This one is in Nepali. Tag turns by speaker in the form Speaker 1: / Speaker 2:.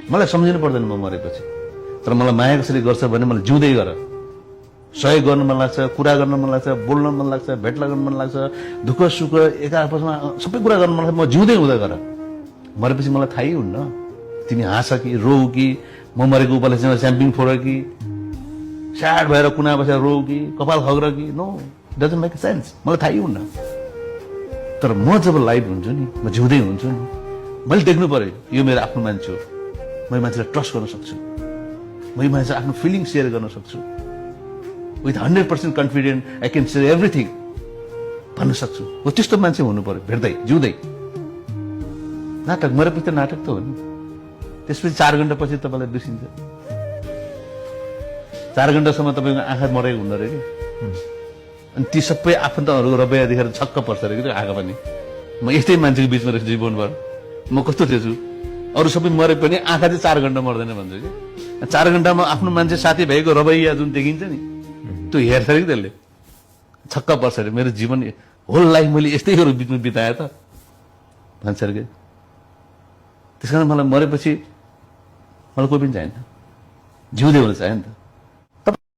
Speaker 1: मलाई सम्झिनु पर्दैन म मरेपछि, तर मलाई माया कसरी गर्छ भने मलाई जिउँदै गर, सहयोग गर्न मन लाग्छ, कुरा गर्न मन लाग्छ, बोल्न मन लाग्छ, भेट लगाउन मन लाग्छ, दुःख सुख एक आपसमा सबै कुरा गर्न मन लाग्छ। म जिउँदै हुँदै गर, मरेपछि मलाई थाहै हुन्न तिमी हाँस कि रोउ कि, म मरेको उपलक्ष्यमा च्याम्पिङ फोड कि, स्याड भएर कुना बसेर रोउ कि, कपाल खग्र कि, नो डजन्ट मेक सेन्स, मलाई थाहै हुन्न। तर म जब लाइभ हुन्छु नि, म जिउँदै हुन्छु नि, मैले देख्नु पर्यो यो मेरो आफ्नो मान्छे हो, म यो मान्छेलाई ट्रस्ट गर्न सक्छु, म यो मान्छेलाई आफ्नो फिलिङ सेयर गर्न सक्छु, with 100% confident I can share everything भन्न सक्छु। म त्यस्तो मान्छे हुनु पर्यो, भेट्दै जिउँदै। नाटक मरेपछि त नाटक त हो नि, त्यसपछि 4 घण्टा पछि तपाईँलाई बिर्सिन्छ। 4 घण्टासम्म तपाईँको आँखा मरेको हुँदो रहेछ कि, अनि ती सबै आफन्तहरूको रवैया देखेर छक्क पर्छ अरे कि आँखा पनि, म यस्तै मान्छेको बिचमा रहेछु जीवनभर, म कस्तो थिएछु, अरू सबै मरे पनि आँखा चाहिँ 4 घण्टा मर्दैन भन्छ कि। 4 घण्टामा आफ्नो मान्छे साथीभाइको रवैया जुन देखिन्छ नि त्यो हेर्छ कि त्यसले छक्क पर्छ अरे, मेरो जीवन होल लाइफ मैले यस्तैहरू बिचमा बिताएँ त भन्छ अरे कि। त्यस कारण मलाई मरेपछि मलाई कोही पनि चाहिन्छ, जिउँदै हुन चाह्यो नि त।